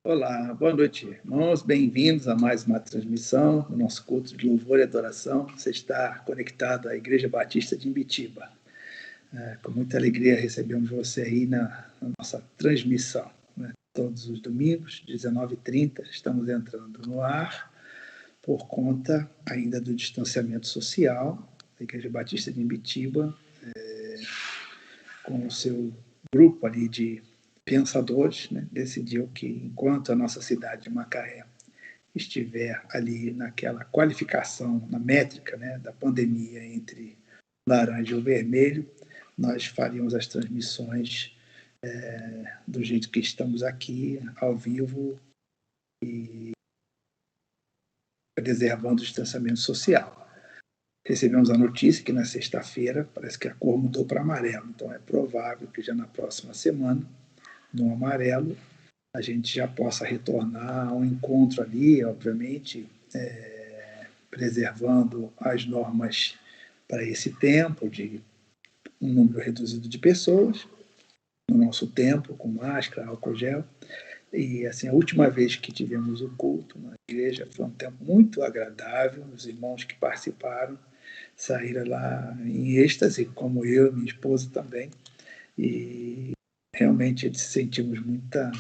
Olá, boa noite, irmãos. Bem-vindos a mais uma transmissão do nosso culto de louvor e adoração. Você está conectado à Igreja Batista de Imbitiba. Com muita alegria recebemos você aí na nossa transmissão. Todos os domingos, 19h30, estamos entrando no ar por conta ainda do distanciamento social. A Igreja Batista de Imbitiba, com o seu grupo ali de pensadores, decidiu que, enquanto a nossa cidade de Macaé estiver ali naquela qualificação, na métrica da pandemia entre laranja e o vermelho, nós faríamos as transmissões do jeito que estamos aqui, ao vivo, e preservando o distanciamento social. Recebemos a notícia que na sexta-feira parece que a cor mudou para amarelo, então é provável que já na próxima semana, no amarelo, a gente já possa retornar a um encontro ali, obviamente, preservando as normas para esse tempo, de um número reduzido de pessoas, no nosso tempo, com máscara, álcool gel. E assim, a última vez que tivemos o culto na igreja foi um tempo muito agradável. Os irmãos que participaram saíram lá em êxtase, como eu e minha esposa também. E realmente sentimos muita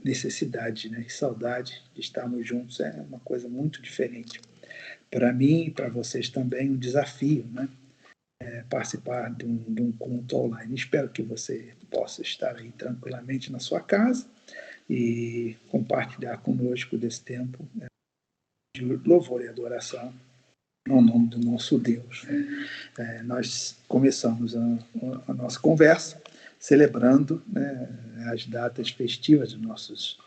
necessidade, e saudade de estarmos juntos. É uma coisa muito diferente. Para mim e para vocês também, um desafio, participar de um culto online. Espero que você possa estar aí tranquilamente na sua casa e compartilhar conosco desse tempo de louvor e adoração no nome do nosso Deus. Nós começamos a nossa conversa celebrando as datas festivas dos nossos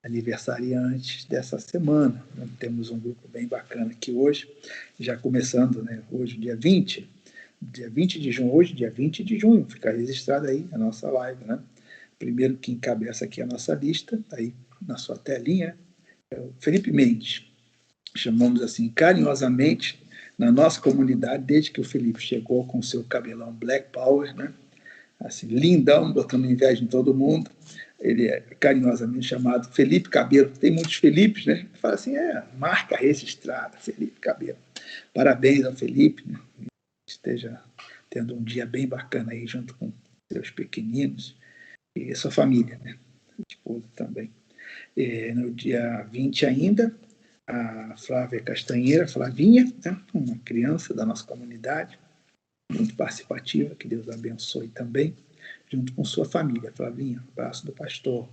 aniversariantes dessa semana. Temos um grupo bem bacana aqui hoje, já começando, hoje, dia 20 de junho, hoje, dia 20 de junho, fica registrado aí a nossa live, Primeiro que encabeça aqui a nossa lista, aí na sua telinha, é o Felipe Mendes. Chamamos assim carinhosamente na nossa comunidade, desde que o Felipe chegou com o seu cabelão Black Power, assim, lindão, botando inveja em todo mundo. Ele é carinhosamente chamado Felipe Cabelo. Tem muitos Felipes, Fala assim, marca registrada, Felipe Cabelo. Parabéns ao Felipe, esteja tendo um dia bem bacana aí junto com seus pequeninos e sua família, esposa também. No dia 20 ainda, a Flávia Castanheira, Flavinha, uma criança da nossa comunidade, muito participativa, que Deus abençoe também, junto com sua família. Flavinha, abraço do pastor.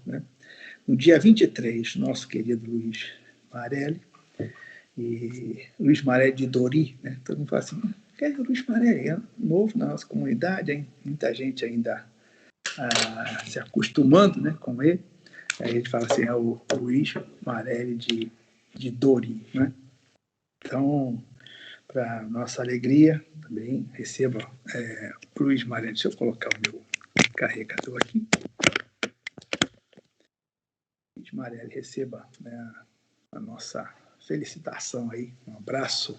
No dia 23, nosso querido Luiz Marelli, e Luiz Marelli de Dori, todo mundo fala assim, quem é o Luiz Marelli? É novo na nossa comunidade, hein? Muita gente ainda se acostumando com ele. Aí a gente fala assim, é o Luiz Marelli de Dori. Então, para nossa alegria, também receba o Luiz Marelli. Deixa eu colocar o meu carregador aqui. Luiz Marelli, receba a nossa felicitação aí, um abraço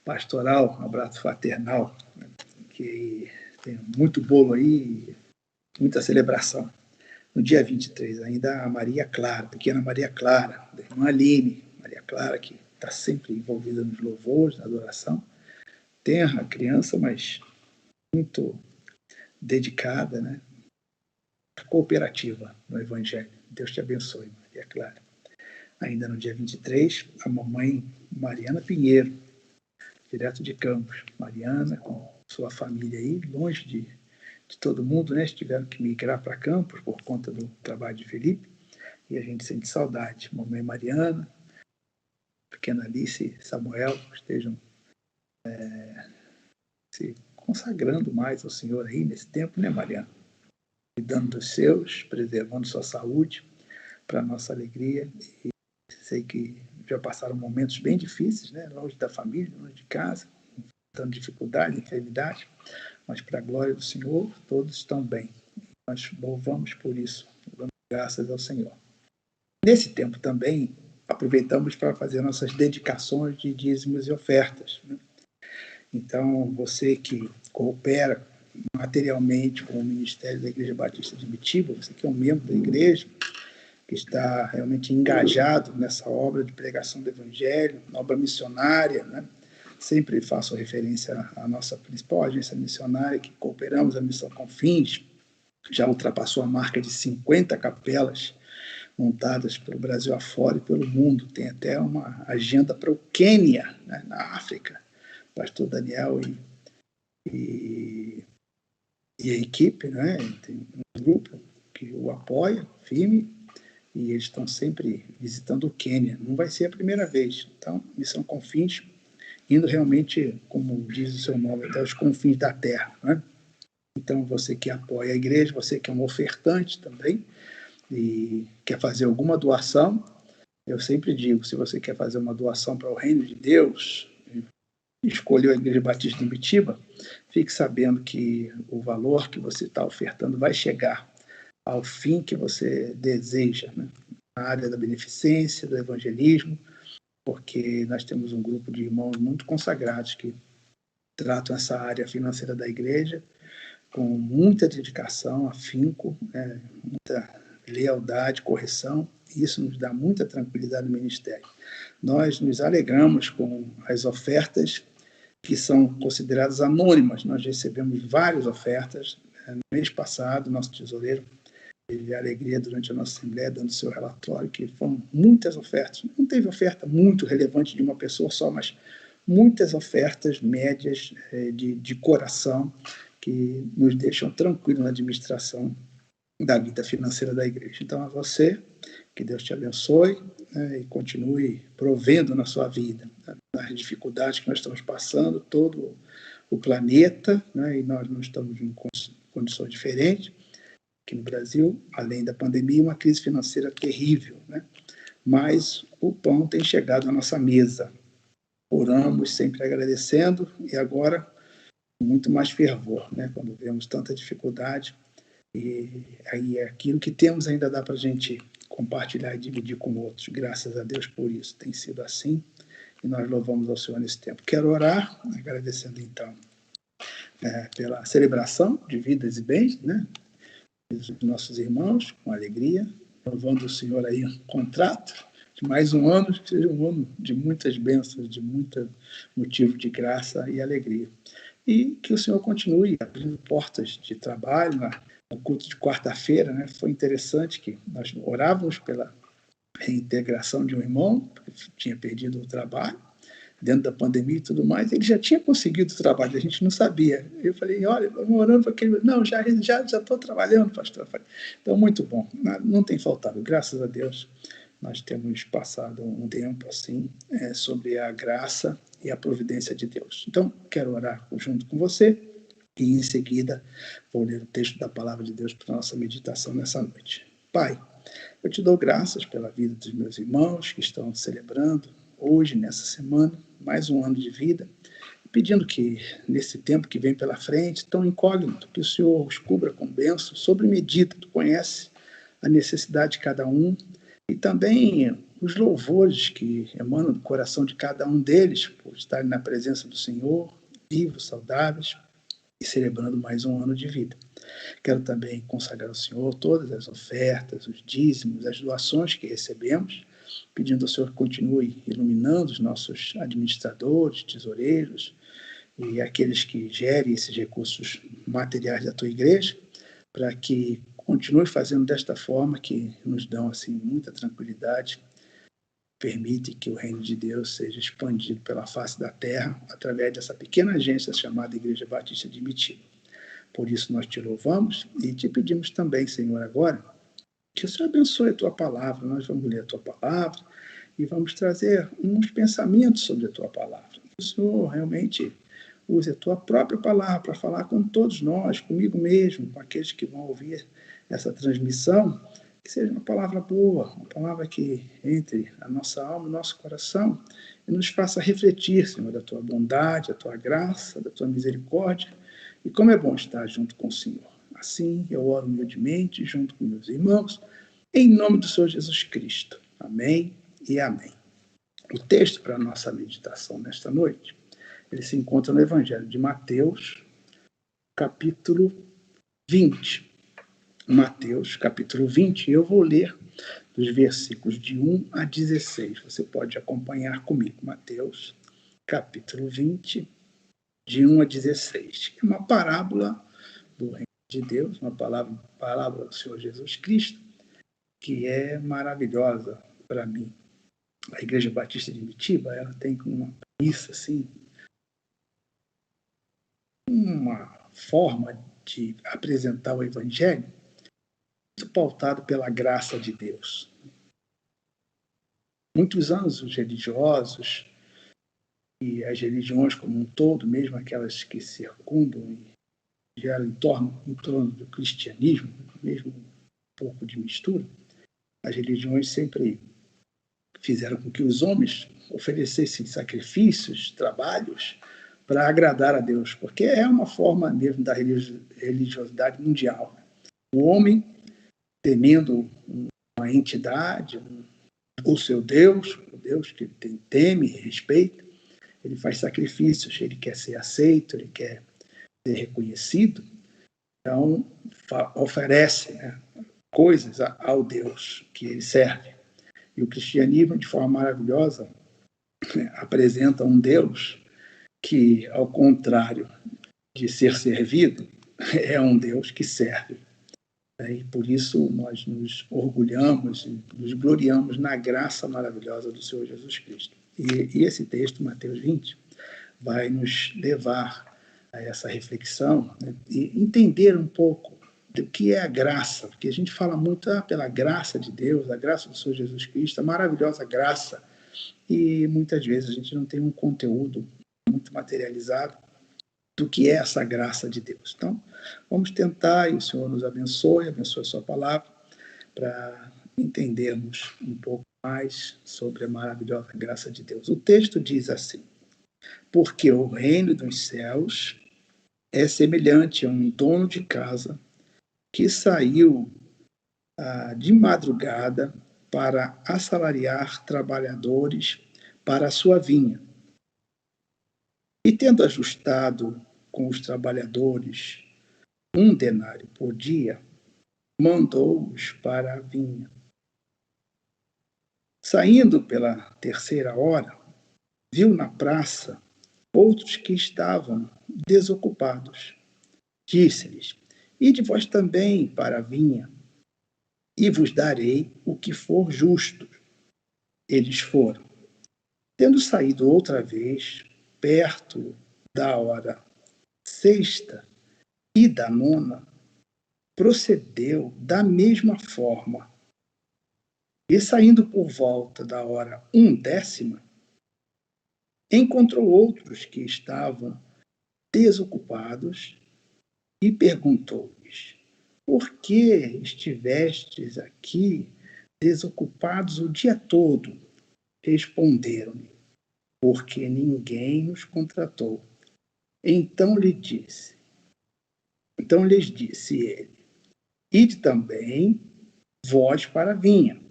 pastoral, um abraço fraternal, que tem muito bolo aí, muita celebração. No dia 23, ainda a Maria Clara, pequena Maria Clara, da irmã Aline, Maria Clara, que está sempre envolvida nos louvores, na adoração. Tenra criança, mas muito dedicada, cooperativa no Evangelho. Deus te abençoe, Maria Clara. Ainda no dia 23, a mamãe Mariana Pinheiro, direto de Campos. Mariana, com sua família aí, longe de todo mundo, tiveram que migrar para Campos por conta do trabalho de Felipe, e a gente sente saudade. Mamãe Mariana, pequena Alice, Samuel, estejam se consagrando mais ao Senhor aí nesse tempo, Mariana? Cuidando dos seus, preservando sua saúde, para a nossa alegria. E sei que já passaram momentos bem difíceis, longe da família, longe de casa, tendo dificuldade, enfermidade, mas para a glória do Senhor, todos estão bem. Nós louvamos por isso, dando graças ao Senhor. Nesse tempo também, aproveitamos para fazer nossas dedicações de dízimos e ofertas. Então, você que coopera materialmente com o Ministério da Igreja Batista de Imbitiba, você que é um membro da igreja, que está realmente engajado nessa obra de pregação do Evangelho, obra missionária, né? Sempre faço referência à nossa principal agência missionária, que cooperamos a Missão Confins, já ultrapassou a marca de 50 capelas montadas pelo Brasil afora e pelo mundo. Tem até uma agenda para o Quênia, né, na África. Pastor Daniel e a equipe, né, tem um grupo que o apoia, firme, e eles estão sempre visitando o Quênia. Não vai ser a primeira vez. Então, Missão Confins, indo realmente, como diz o seu nome, até os confins da terra, né? Então, você que apoia a igreja, você que é um ofertante também, e quer fazer alguma doação, eu sempre digo, se você quer fazer uma doação para o reino de Deus, escolheu a Igreja Batista de Mitiba, fique sabendo que o valor que você está ofertando vai chegar ao fim que você deseja, né? Na área da beneficência, do evangelismo, porque nós temos um grupo de irmãos muito consagrados que tratam essa área financeira da igreja com muita dedicação, afinco, né? Muita lealdade, correção, e isso nos dá muita tranquilidade no ministério. Nós nos alegramos com as ofertas que são consideradas anônimas. Nós recebemos várias ofertas. No mês passado, nosso tesoureiro teve alegria durante a nossa assembleia, dando seu relatório, que foram muitas ofertas. Não teve oferta muito relevante de uma pessoa só, mas muitas ofertas médias de coração que nos deixam tranquilos na administração da vida financeira da igreja. Então, a você, que Deus te abençoe, né, e continue provendo na sua vida, né, nas dificuldades que nós estamos passando, todo o planeta, né, e nós não estamos em condições diferentes. Aqui no Brasil, além da pandemia, uma crise financeira terrível, né? Mas o pão tem chegado à nossa mesa. Oramos sempre agradecendo e agora com muito mais fervor, né? Quando vemos tanta dificuldade, e aí aquilo que temos ainda dá para a gente compartilhar e dividir com outros. Graças a Deus por isso. Tem sido assim e nós louvamos ao Senhor nesse tempo. Quero orar, agradecendo então pela celebração de vidas e bens, né? Dos nossos irmãos, com alegria, louvando o Senhor aí um contrato de mais um ano, que seja um ano de muitas bênçãos, de muito motivo de graça e alegria. E que o Senhor continue abrindo portas de trabalho. No culto de quarta-feira, né, foi interessante que nós orávamos pela reintegração de um irmão que tinha perdido o trabalho, dentro da pandemia e tudo mais. Ele já tinha conseguido o trabalho, a gente não sabia. Eu falei, olha, vamos orando para aquele... Não, já estou trabalhando, pastor. Então, muito bom. Não tem faltado, graças a Deus. Nós temos passado um tempo assim sobre a graça e a providência de Deus. Então, quero orar junto com você e, em seguida, vou ler o texto da Palavra de Deus para a nossa meditação nessa noite. Pai, eu te dou graças pela vida dos meus irmãos que estão celebrando hoje, nessa semana, mais um ano de vida, pedindo que, nesse tempo que vem pela frente, tão incógnito, que o Senhor os cubra com bênção, sobre medida. Tu conhece a necessidade de cada um e também os louvores que emanam do coração de cada um deles, por estarem na presença do Senhor, vivos, saudáveis e celebrando mais um ano de vida. Quero também consagrar ao Senhor todas as ofertas, os dízimos, as doações que recebemos, pedindo ao Senhor que continue iluminando os nossos administradores, tesoureiros e aqueles que gerem esses recursos materiais da tua igreja, para que continue fazendo desta forma que nos dão assim muita tranquilidade, permite que o reino de Deus seja expandido pela face da terra através dessa pequena agência chamada Igreja Batista de Mitiba. Por isso nós te louvamos e te pedimos também, Senhor, agora, que o Senhor abençoe a tua palavra. Nós vamos ler a tua palavra e vamos trazer uns pensamentos sobre a tua palavra. Que o Senhor realmente use a tua própria palavra para falar com todos nós, comigo mesmo, com aqueles que vão ouvir essa transmissão, que seja uma palavra boa, uma palavra que entre a nossa alma, o nosso coração e nos faça refletir, Senhor, da tua bondade, da tua graça, da tua misericórdia e como é bom estar junto com o Senhor. Assim, eu oro humildemente junto com meus irmãos, em nome do Senhor Jesus Cristo. Amém e amém. O texto para a nossa meditação nesta noite, ele se encontra no Evangelho de Mateus, capítulo 20. Mateus, capítulo 20, eu vou ler dos versículos de 1 a 16. Você pode acompanhar comigo, Mateus, capítulo 20, de 1 a 16. É uma parábola do reino de Deus, uma palavra do Senhor Jesus Cristo, que é maravilhosa para mim. A Igreja Batista de Mitiba, ela tem uma premissa, assim, uma forma de apresentar o Evangelho muito pautado pela graça de Deus. Muitos anos os religiosos e as religiões como um todo, mesmo aquelas que circundam e geram em torno do cristianismo, mesmo um pouco de mistura, as religiões sempre fizeram com que os homens oferecessem sacrifícios, trabalhos, para agradar a Deus, porque é uma forma mesmo da religiosidade mundial. O homem, temendo uma entidade, o seu Deus, o Deus que ele teme e respeita, ele faz sacrifícios, ele quer ser aceito, ele quer ser reconhecido, então oferece, né, coisas ao Deus que ele serve. E o cristianismo, de forma maravilhosa, apresenta um Deus que, ao contrário de ser servido, é um Deus que serve. E por isso nós nos orgulhamos e nos gloriamos na graça maravilhosa do Senhor Jesus Cristo. E esse texto, Mateus 20, vai nos levar a essa reflexão, né, e entender um pouco do que é a graça, porque a gente fala muito pela graça de Deus, a graça do Senhor Jesus Cristo, a maravilhosa graça, e muitas vezes a gente não tem um conteúdo muito materializado do que é essa graça de Deus. Então, vamos tentar, e o Senhor nos abençoe a sua palavra, para entendermos um pouco mais sobre a maravilhosa graça de Deus. O texto diz assim: porque o reino dos céus é semelhante a um dono de casa que saiu de madrugada para assalariar trabalhadores para a sua vinha. E tendo ajustado com os trabalhadores 1 denário por dia, mandou-os para a vinha. Saindo pela 3ª hora, viu na praça outros que estavam desocupados. Disse-lhes: ide vós também para a vinha, e vos darei o que for justo. Eles foram. Tendo saído outra vez, perto da hora 6ª e da 9ª, procedeu da mesma forma. E saindo por volta da hora 1/10, encontrou outros que estavam desocupados e perguntou-lhes: por que estivestes aqui desocupados o dia todo? Responderam-lhe: porque ninguém nos contratou. Então lhes disse ele: ide também vós para a vinha.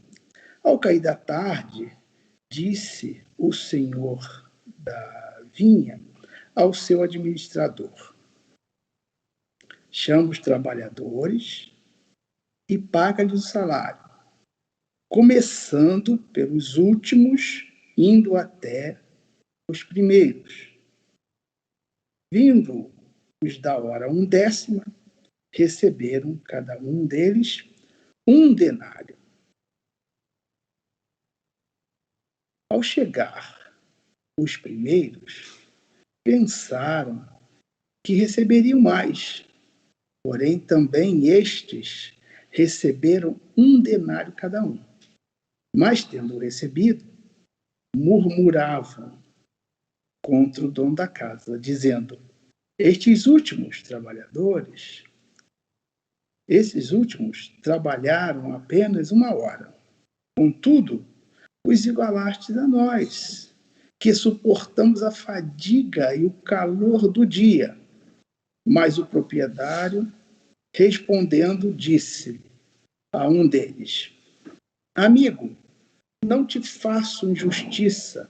Ao cair da tarde, disse o senhor da vinha ao seu administrador: chama os trabalhadores e paga-lhes o salário, começando pelos últimos, indo até os primeiros. Vindo os da hora 1/10, receberam cada um deles 1 denário. Ao chegar os primeiros, pensaram que receberiam mais, porém também estes receberam 1 denário cada um. Mas, tendo recebido, murmuravam contra o dono da casa, dizendo: esses últimos trabalharam apenas 1 hora. Contudo, os igualastes a nós, que suportamos a fadiga e o calor do dia. Mas o proprietário, respondendo, disse a um deles: amigo, não te faço injustiça.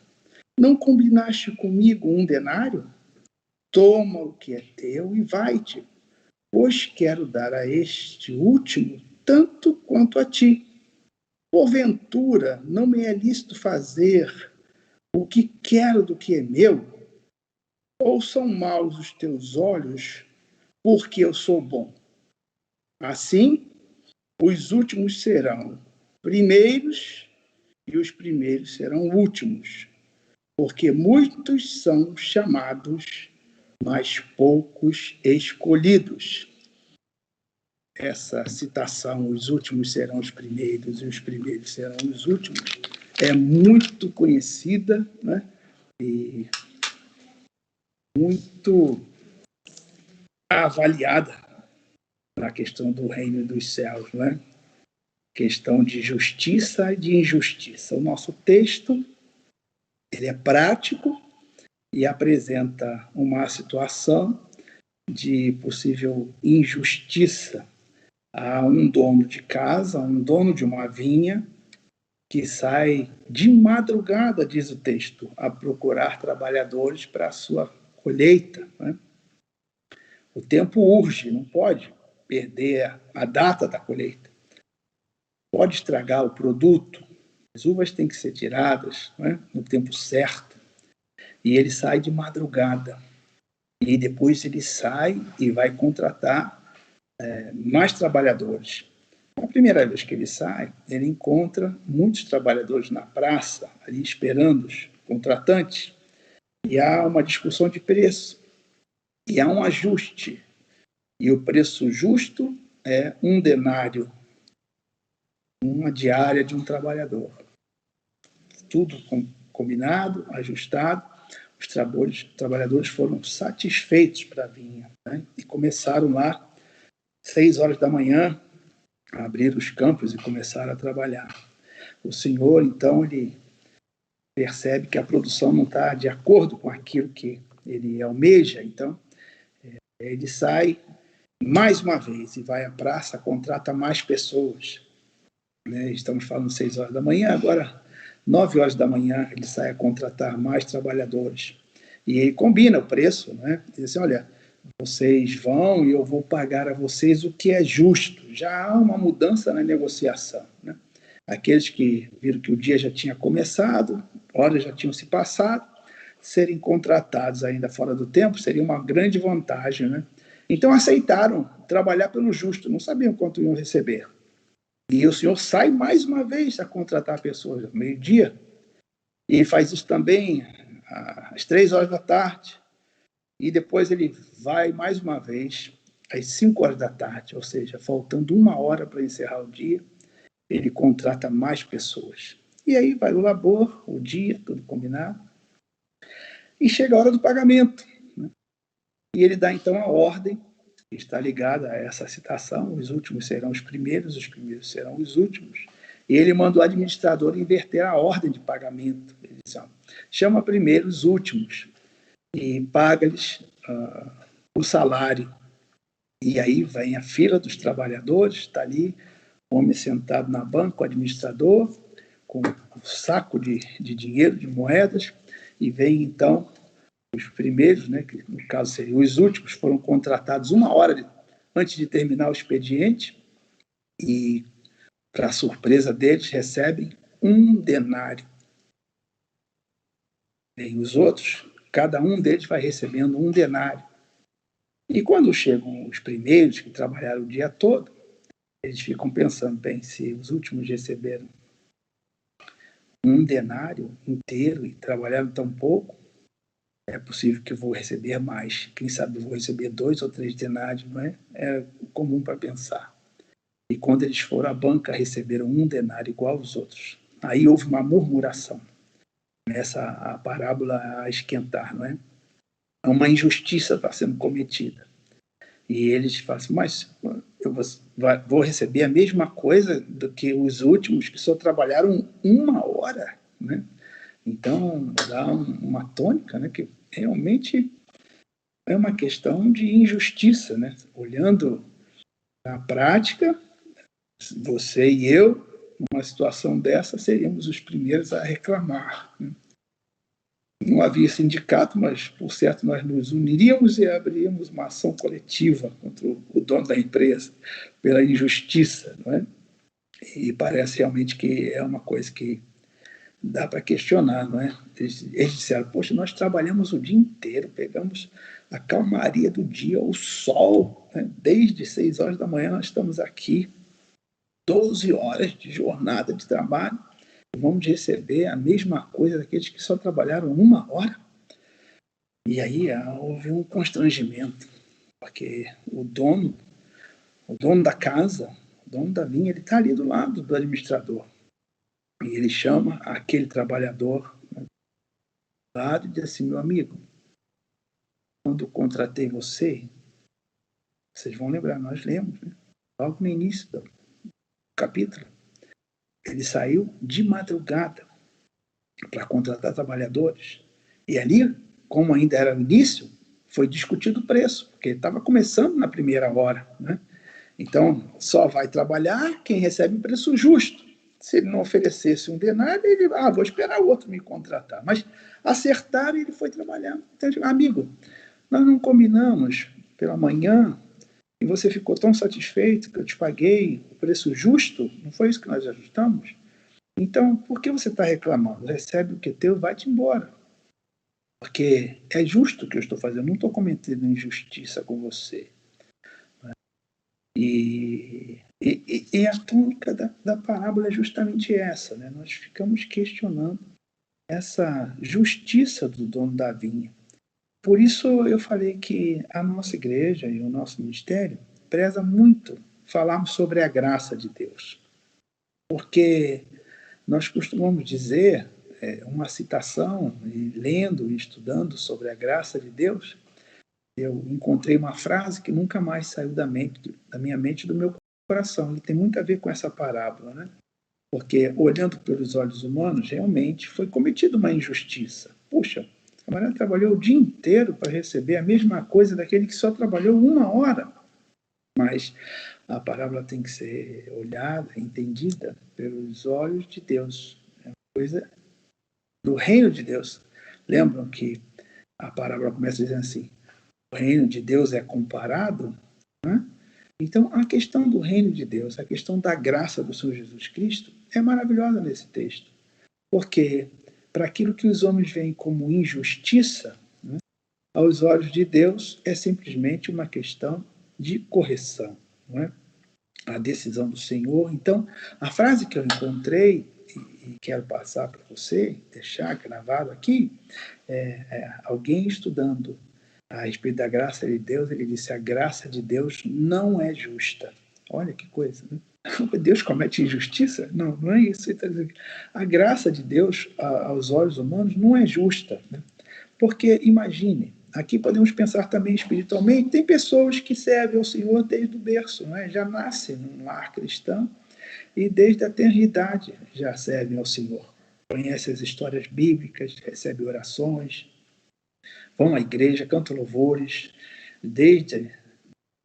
Não combinaste comigo 1 denário? Toma o que é teu e vai-te, pois quero dar a este último tanto quanto a ti. Porventura, não me é lícito fazer o que quero do que é meu? Ou são maus os teus olhos, porque eu sou bom? Assim, os últimos serão primeiros e os primeiros serão últimos, porque muitos são chamados, mas poucos escolhidos. Essa citação, os últimos serão os primeiros e os primeiros serão os últimos, é muito conhecida, né? E muito avaliada na questão do reino dos céus, né? Questão de justiça e de injustiça. O nosso texto, ele é prático e apresenta uma situação de possível injustiça a um dono de casa, a um dono de uma vinha, que sai de madrugada, diz o texto, a procurar trabalhadores para a sua colheita, né? O tempo urge, não pode perder a data da colheita. Pode estragar o produto, as uvas têm que ser tiradas, né, no tempo certo. E ele sai de madrugada. E depois ele sai e vai contratar mais trabalhadores. A primeira vez que ele sai, ele encontra muitos trabalhadores na praça, ali esperando os contratantes, e há uma discussão de preço, e há um ajuste. E o preço justo é 1 denário, uma diária de um trabalhador. Tudo combinado, ajustado. Os trabalhadores foram satisfeitos para a vinha, né? E começaram lá, 6 horas da manhã, a abrir os campos e começaram a trabalhar. O senhor, então, ele percebe que a produção não está de acordo com aquilo que ele almeja, então ele sai mais uma vez e vai à praça, contrata mais pessoas, né? Estamos falando 6 horas da manhã, agora 9 horas da manhã ele sai a contratar mais trabalhadores. E ele combina o preço, né? Diz assim, olha, vocês vão e eu vou pagar a vocês o que é justo. Já há uma mudança na negociação, né? Aqueles que viram que o dia já tinha começado, horas já tinham se passado, serem contratados ainda fora do tempo seria uma grande vantagem, né? Então aceitaram trabalhar pelo justo, não sabiam quanto iam receber. E o senhor sai mais uma vez a contratar pessoas ao meio-dia, e faz isso também às 3 horas da tarde, e depois ele vai mais uma vez às 5 horas da tarde, ou seja, faltando 1 hora para encerrar o dia, ele contrata mais pessoas. E aí vai o labor, o dia, tudo combinado, e chega a hora do pagamento, né? E ele dá então a ordem, que está ligada a essa citação, os últimos serão os primeiros serão os últimos. E ele manda o administrador inverter a ordem de pagamento. Ele diz, chama primeiro os últimos e paga-lhes o salário. E aí vem a fila dos trabalhadores, está ali, o homem sentado na banca, o administrador, com um saco de dinheiro, de moedas, e vem então os primeiros, né, que no caso seriam os últimos, foram contratados 1 hora antes de terminar o expediente, e, para surpresa deles, recebem 1 denário. E os outros, cada um deles vai recebendo 1 denário. E quando chegam os primeiros, que trabalharam o dia todo, eles ficam pensando, bem, se os últimos receberam 1 denário inteiro e trabalharam tão pouco, é possível que eu vou receber mais. Quem sabe eu vou receber 2 ou 3 denários, não é? É comum para pensar. E quando eles foram à banca, receberam 1 denário igual aos outros. Aí houve uma murmuração. Começa a parábola a esquentar, não é? Uma injustiça está sendo cometida. E eles falam assim, mas eu vou receber a mesma coisa do que os últimos que só trabalharam 1 hora, né? Então, dá uma tônica, né, que realmente é uma questão de injustiça, né? Olhando na prática, você e eu, numa situação dessa, seríamos os primeiros a reclamar, né? Não havia sindicato, mas, por certo, nós nos uniríamos e abriríamos uma ação coletiva contra o dono da empresa pela injustiça, não é? E parece realmente que é uma coisa que dá para questionar, não é? Eles disseram, poxa, nós trabalhamos o dia inteiro, pegamos a calmaria do dia, o sol, né? Desde 6 horas da manhã nós estamos aqui, 12 horas de jornada de trabalho, e vamos receber a mesma coisa daqueles que só trabalharam 1 hora. E aí houve um constrangimento, porque o dono da casa, o dono da vinha, ele está ali do lado do administrador. E ele chama aquele trabalhador do lado e diz assim, meu amigo, quando eu contratei você, vocês vão lembrar, nós lemos, né? Logo no início do capítulo, ele saiu de madrugada para contratar trabalhadores. E ali, como ainda era o início, foi discutido o preço, porque estava começando na primeira hora, né? Então, só vai trabalhar quem recebe um preço justo. Se ele não oferecesse um denário, ele, vou esperar o outro me contratar. Mas acertaram e ele foi trabalhar. Então, eu digo, amigo, nós não combinamos pela manhã e você ficou tão satisfeito que eu te paguei o preço justo? Não foi isso que nós ajustamos? Então, por que você está reclamando? Recebe o que é teu, vai-te embora. Porque é justo o que eu estou fazendo, não estou cometendo injustiça com você. E a tônica da parábola é justamente essa, né? Nós ficamos questionando essa justiça do dono da vinha. Por isso eu falei que a nossa igreja e o nosso ministério preza muito falarmos sobre a graça de Deus. Porque nós costumamos dizer, uma citação, lendo e estudando sobre a graça de Deus, eu encontrei uma frase que nunca mais saiu da minha mente e do meu coração. E tem muito a ver com essa parábola, né? Porque, olhando pelos olhos humanos, realmente foi cometida uma injustiça. Puxa, o camarada trabalhou o dia inteiro para receber a mesma coisa daquele que só trabalhou 1 hora. Mas a parábola tem que ser olhada, entendida pelos olhos de Deus. É uma coisa do reino de Deus. Lembram que a parábola começa dizendo assim, o reino de Deus é comparado, né? Então, a questão do reino de Deus, a questão da graça do Senhor Jesus Cristo é maravilhosa nesse texto. Porque, para aquilo que os homens veem como injustiça, né, aos olhos de Deus é simplesmente uma questão de correção. Não é? A decisão do Senhor. Então, a frase que eu encontrei e quero passar para você, deixar gravado aqui, alguém estudando a respeito da graça de Deus, ele disse, a graça de Deus não é justa. Olha que coisa, né? Deus comete injustiça? Não, não é isso. A graça de Deus, aos olhos humanos, não é justa. Né? Porque, imagine, aqui podemos pensar também espiritualmente, tem pessoas que servem ao Senhor desde o berço, não é? Já nascem num lar cristão e desde a tenridade já servem ao Senhor. Conhecem as histórias bíblicas, recebem orações, vão à igreja, cantam louvores, desde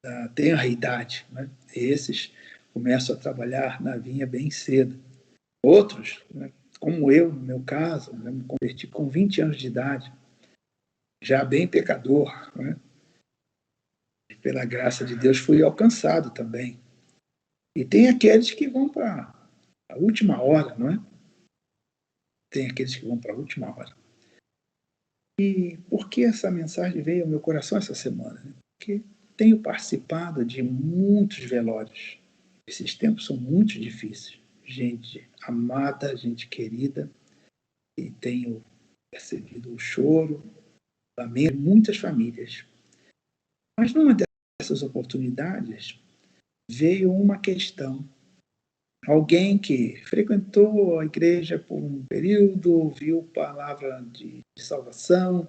a tenra idade. Né? Esses começam a trabalhar na vinha bem cedo. Outros, né, como eu, no meu caso, né, me converti com 20 anos de idade, já bem pecador, né? E pela graça de Deus fui alcançado também. E tem aqueles que vão para a última hora, não é? Tem aqueles que vão para a última hora. E por que essa mensagem veio ao meu coração essa semana? Porque tenho participado de muitos velórios. Esses tempos são muito difíceis. Gente amada, gente querida, e tenho percebido o choro, o lamento de muitas famílias. Mas numa dessas oportunidades veio uma questão. Alguém que frequentou a igreja por um período, ouviu palavra de salvação,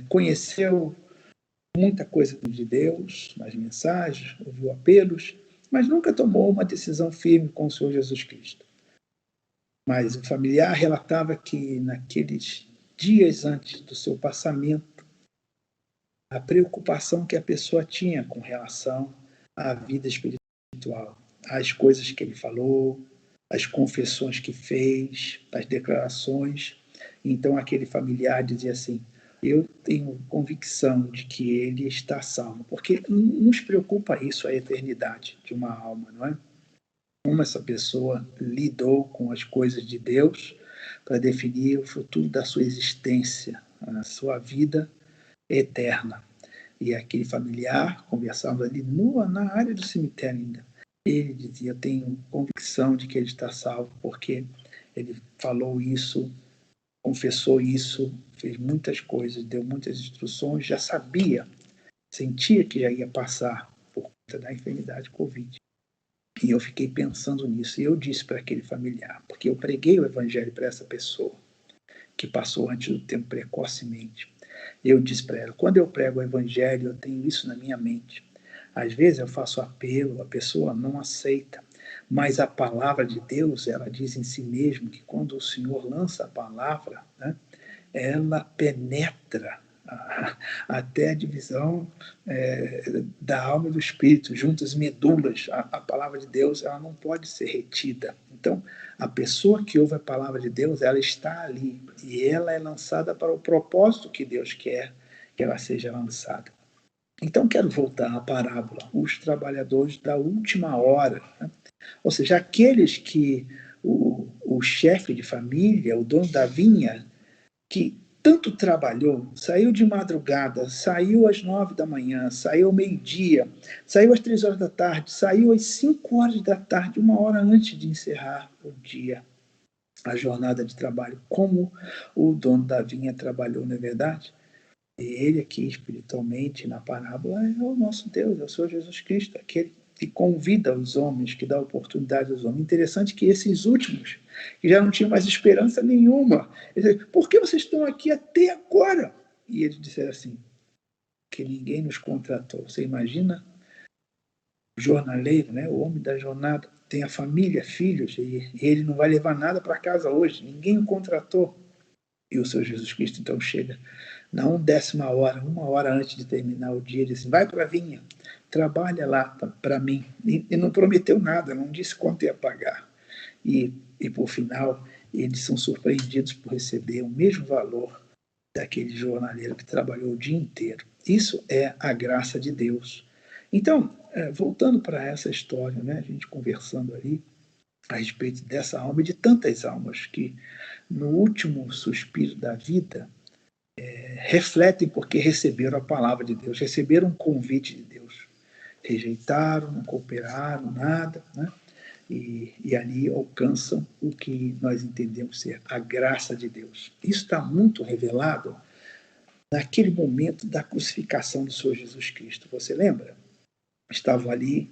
conheceu muita coisa de Deus nas mensagens, ouviu apelos, mas nunca tomou uma decisão firme com o Senhor Jesus Cristo. Mas o familiar relatava que naqueles dias antes do seu passamento, a preocupação que a pessoa tinha com relação à vida espiritual, às coisas que ele falou, as confissões que fez, as declarações. Então aquele familiar dizia assim, eu tenho convicção de que ele está salvo, porque nos preocupa isso, a eternidade de uma alma, não é? como essa pessoa lidou com as coisas de Deus para definir o futuro da sua existência, a sua vida eterna. E aquele familiar, conversava ali na área do cemitério ainda, ele dizia: eu tenho convicção de que ele está salvo, porque ele falou isso, confessou isso, fez muitas coisas, deu muitas instruções, já sabia, sentia que já ia passar por conta da enfermidade Covid. E eu fiquei pensando nisso, e eu disse para aquele familiar, porque eu preguei o evangelho para essa pessoa, que passou antes do tempo precocemente. Eu disse para ela: quando eu prego o evangelho, eu tenho isso na minha mente. Às vezes eu faço apelo, a pessoa não aceita, mas a palavra de Deus, ela diz em si mesmo que quando o Senhor lança a palavra, né, ela penetra até a divisão da alma e do espírito, juntas medulas. A palavra de Deus, ela não pode ser retida. Então, a pessoa que ouve a palavra de Deus, ela está ali e ela é lançada para o propósito que Deus quer que ela seja lançada. Então, quero voltar à parábola, os trabalhadores da última hora, né? Ou seja, aqueles que o chefe de família, o dono da vinha, que tanto trabalhou, saiu de madrugada, saiu às 9 da manhã, saiu ao meio-dia, saiu às 3 horas da tarde, saiu às 5 horas da tarde, 1 hora antes de encerrar o dia, a jornada de trabalho. Como o dono da vinha trabalhou, não é verdade? E ele aqui, espiritualmente, na parábola, é o nosso Deus, é o Senhor Jesus Cristo, aquele que convida os homens, que dá oportunidade aos homens. Interessante que esses últimos, que já não tinham mais esperança nenhuma, eles disseram: por que vocês estão aqui até agora? E eles disseram assim: que ninguém nos contratou. Você imagina o jornaleiro, né, o homem da jornada, tem a família, filhos, e ele não vai levar nada para casa hoje, ninguém o contratou. E o Senhor Jesus Cristo então chega na 10ª hora, 1 hora antes de terminar o dia, ele diz: vai para a vinha, trabalha lá para mim. E não prometeu nada, não disse quanto ia pagar. E por final, eles são surpreendidos por receber o mesmo valor daquele jornaleiro que trabalhou o dia inteiro. Isso é a graça de Deus. Então, voltando para essa história, né, a gente conversando ali a respeito dessa alma e de tantas almas que, no último suspiro da vida, refletem porque receberam a palavra de Deus, receberam um convite de Deus. Rejeitaram, não cooperaram, nada, né? E ali alcançam o que nós entendemos ser a graça de Deus. Isso está muito revelado naquele momento da crucificação do Senhor Jesus Cristo. Você lembra? Estavam ali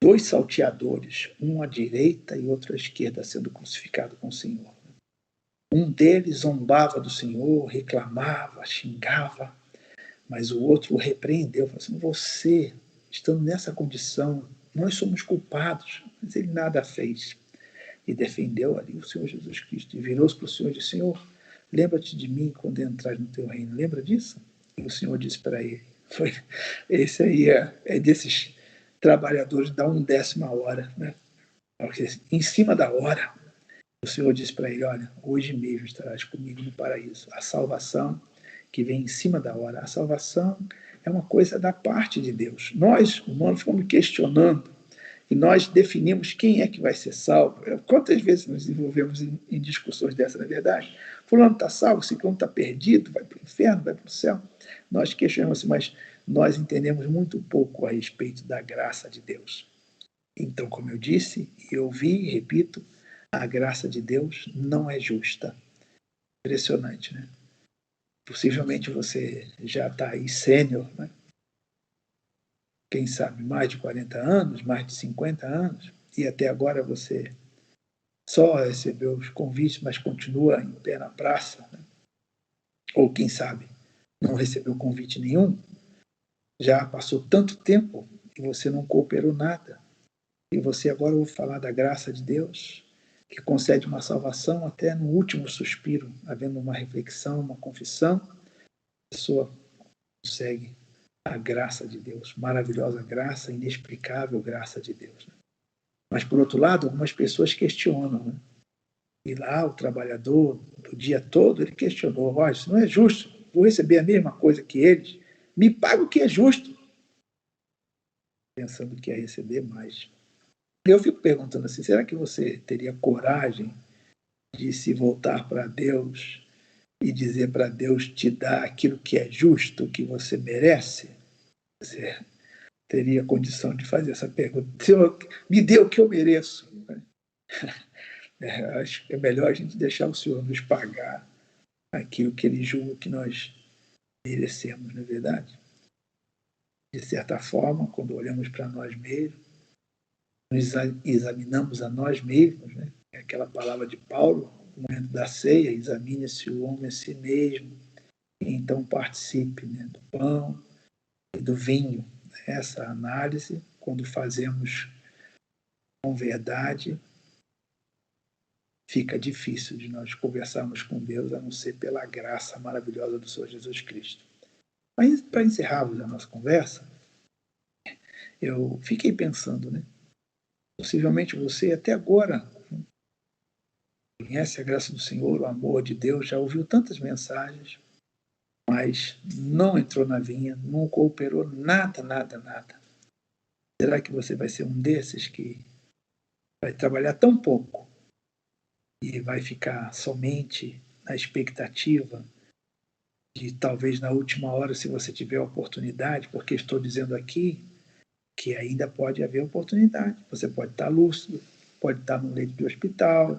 2 salteadores, um à direita e outro à esquerda, sendo crucificado com o Senhor. Um deles zombava do Senhor, reclamava, xingava, mas o outro o repreendeu, falou assim: você, estando nessa condição, nós somos culpados, mas ele nada fez. E defendeu ali o Senhor Jesus Cristo, e virou-se para o Senhor e disse: Senhor, lembra-te de mim quando entrares no teu reino. Lembra disso? E o Senhor disse para ele: esse aí é desses trabalhadores da 10ª hora, né? Em cima da hora, o Senhor disse para ele: olha, hoje mesmo estarás comigo no paraíso. A salvação que vem em cima da hora. A salvação é uma coisa da parte de Deus. Nós, humanos, ficamos questionando e nós definimos quem é que vai ser salvo. Quantas vezes nos envolvemos em discussões dessa, na verdade? Fulano está salvo, ciclano está perdido, vai para o inferno, vai para o céu. Nós questionamos, mas nós entendemos muito pouco a respeito da graça de Deus. Então, como eu disse, e ouvi e repito, a graça de Deus não é justa. Impressionante, né? Possivelmente você já está aí sênior, né? Quem sabe mais de 40 anos, mais de 50 anos, e até agora você só recebeu os convites, mas continua em pé na praça, né? Ou quem sabe não recebeu convite nenhum, já passou tanto tempo e você não cooperou nada, e você agora ouve falar da graça de Deus, que concede uma salvação até no último suspiro, havendo uma reflexão, uma confissão, a pessoa consegue a graça de Deus, maravilhosa graça, inexplicável graça de Deus. Mas, por outro lado, algumas pessoas questionam, né? E lá o trabalhador, do dia todo, ele questionou: olha, isso não é justo, vou receber a mesma coisa que eles, me paga o que é justo. Pensando que ia receber mais. Eu fico perguntando assim, será que você teria coragem de se voltar para Deus e dizer para Deus te dar aquilo que é justo, que você merece? Você teria condição de fazer essa pergunta? Senhor, me dê o que eu mereço. Acho que é melhor a gente deixar o Senhor nos pagar aquilo que Ele julga que nós merecemos, não é verdade? De certa forma, quando olhamos para nós mesmos, nos examinamos a nós mesmos, né? É aquela palavra de Paulo, no momento da ceia, examine-se o homem a si mesmo, e então participe, né, do pão e do vinho. Essa análise, quando fazemos com verdade, fica difícil de nós conversarmos com Deus, a não ser pela graça maravilhosa do Senhor Jesus Cristo. Mas, para encerrarmos a nossa conversa, eu fiquei pensando, né? Possivelmente você, até agora, conhece a graça do Senhor, o amor de Deus, já ouviu tantas mensagens, mas não entrou na vinha, não cooperou nada, nada, nada. Será que você vai ser um desses que vai trabalhar tão pouco e vai ficar somente na expectativa de talvez na última hora, se você tiver oportunidade, porque estou dizendo aqui que ainda pode haver oportunidade. Você pode estar lúcido, pode estar no leito de hospital,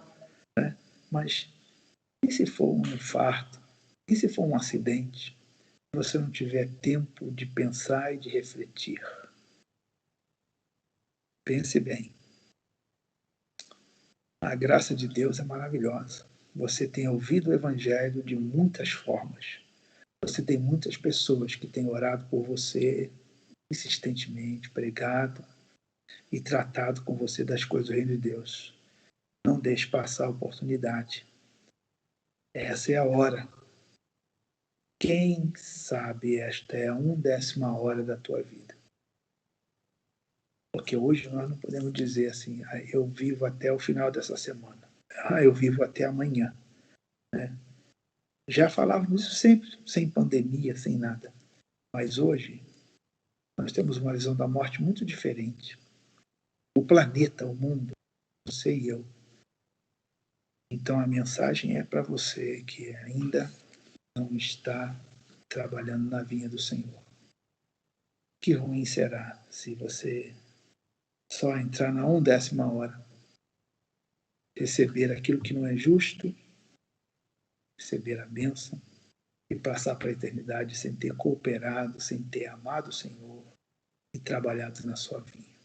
né? Mas e se for um infarto? E se for um acidente? Se você não tiver tempo de pensar e de refletir. Pense bem. A graça de Deus é maravilhosa. Você tem ouvido o Evangelho de muitas formas. Você tem muitas pessoas que têm orado por você insistentemente, pregado e tratado com você das coisas do reino de Deus. Não deixe passar a oportunidade. Essa é a hora. Quem sabe esta é a 1/10 hora da tua vida. Porque hoje nós não podemos dizer assim, eu vivo até o final dessa semana. Eu vivo até amanhã. Né? Já falávamos isso sempre, sem pandemia, sem nada. Mas hoje nós temos uma visão da morte muito diferente. O planeta, o mundo, você e eu. Então a mensagem é para você que ainda não está trabalhando na vinha do Senhor. Que ruim será se você só entrar na 1/10 hora, receber aquilo que não é justo, receber a bênção e passar para a eternidade sem ter cooperado, sem ter amado o Senhor e trabalhado na sua vinha.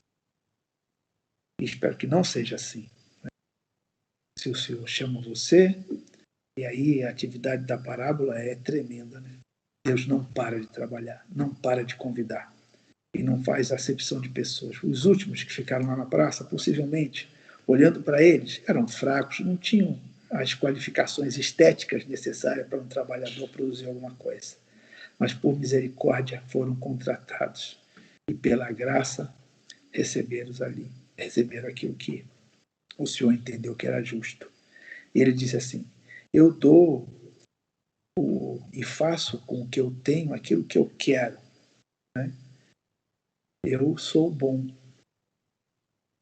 E espero que não seja assim. Se o Senhor chama você, e aí a atividade da parábola é tremenda, né? Deus não para de trabalhar, não para de convidar. E não faz acepção de pessoas. Os últimos que ficaram lá na praça, possivelmente, olhando para eles, eram fracos, não tinham as qualificações estéticas necessárias para um trabalhador produzir alguma coisa. Mas, por misericórdia, foram contratados. E, pela graça, receberam aquilo que o Senhor entendeu que era justo. E ele disse assim, eu dou e faço com o que eu tenho aquilo que eu quero. Né? Eu sou bom.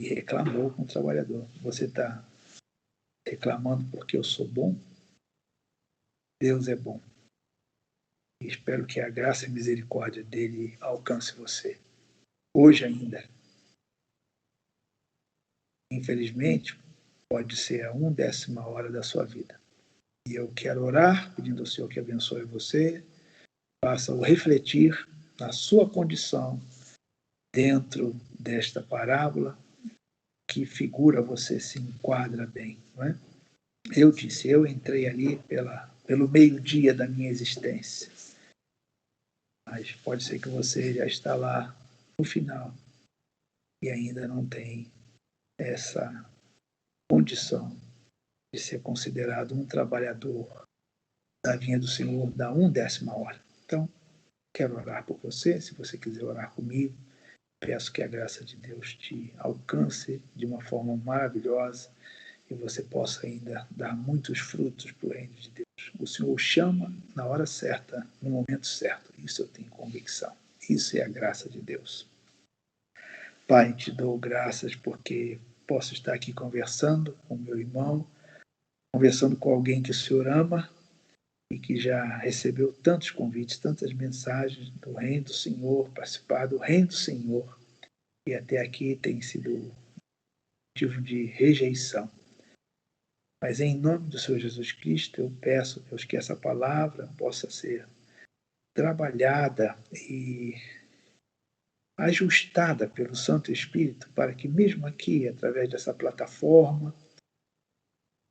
E reclamou com o trabalhador. Você está reclamando porque eu sou bom? Deus é bom. E espero que a graça e a misericórdia dele alcance você. Hoje ainda. Infelizmente, pode ser a 1/10 hora da sua vida. E eu quero orar, pedindo ao Senhor que abençoe você, faça-o refletir na sua condição dentro desta parábola, que figura você se enquadra bem. Não é? Eu disse, eu entrei ali pelo meio-dia da minha existência. Mas pode ser que você já está lá no final e ainda não tem essa condição de ser considerado um trabalhador da vinha do Senhor da 1/10 hora. Então, quero orar por você, se você quiser orar comigo, peço que a graça de Deus te alcance de uma forma maravilhosa e você possa ainda dar muitos frutos para o reino de Deus. O Senhor chama na hora certa, no momento certo. Isso eu tenho convicção. Isso é a graça de Deus. Pai, te dou graças porque posso estar aqui conversando com meu irmão, conversando com alguém que o Senhor ama e que já recebeu tantos convites, tantas mensagens do Reino do Senhor, participar do Reino do Senhor, e até aqui tem sido motivo de rejeição. Mas em nome do Senhor Jesus Cristo, eu peço, Deus, que essa palavra possa ser trabalhada e ajustada pelo Santo Espírito, para que mesmo aqui, através dessa plataforma,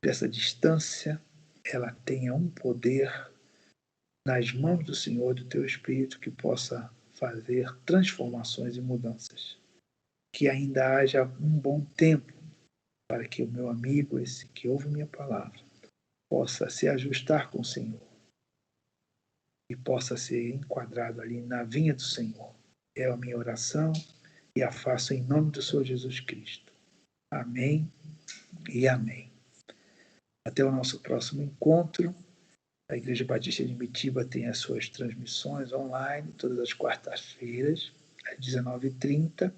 dessa distância, ela tenha um poder nas mãos do Senhor, do teu Espírito, que possa fazer transformações e mudanças. Que ainda haja um bom tempo para que o meu amigo, esse que ouve minha palavra, possa se ajustar com o Senhor e possa ser enquadrado ali na vinha do Senhor. É a minha oração e a faço em nome do Senhor Jesus Cristo. Amém e amém. Até o nosso próximo encontro. A Igreja Batista de Mitiba tem as suas transmissões online todas as quartas-feiras, às 19h30.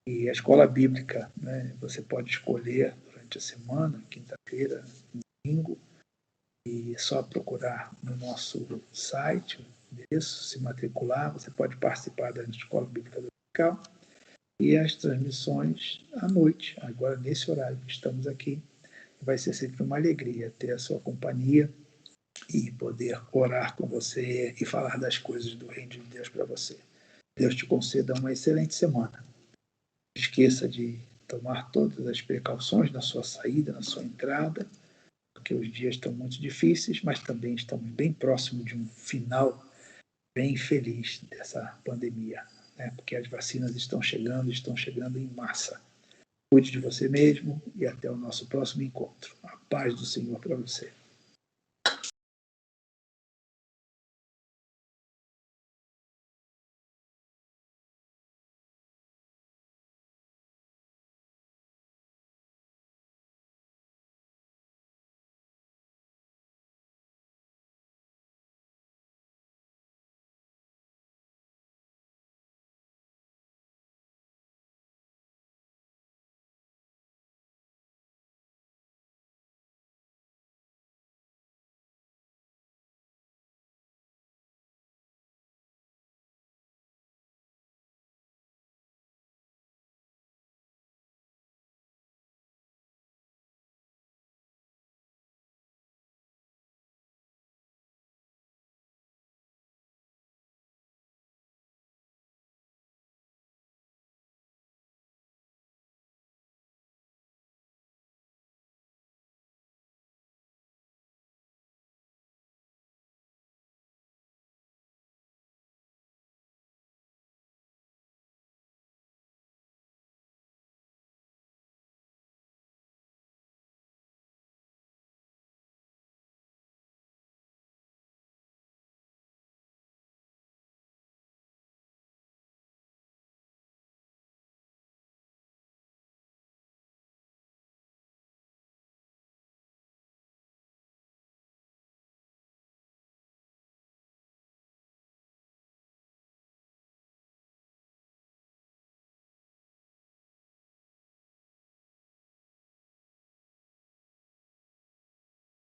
E a escola bíblica, né, você pode escolher durante a semana, quinta-feira, domingo, e só procurar no nosso site, o endereço, se matricular, você pode participar da escola bíblica dominical. E as transmissões à noite, agora nesse horário que estamos aqui, vai ser sempre uma alegria ter a sua companhia e poder orar com você e falar das coisas do Reino de Deus para você. Deus te conceda uma excelente semana. Não esqueça de tomar todas as precauções na sua saída, na sua entrada, porque os dias estão muito difíceis, mas também estamos bem próximos de um final bem feliz dessa pandemia, né? Porque as vacinas estão chegando em massa. Cuide de você mesmo e até o nosso próximo encontro. A paz do Senhor para você.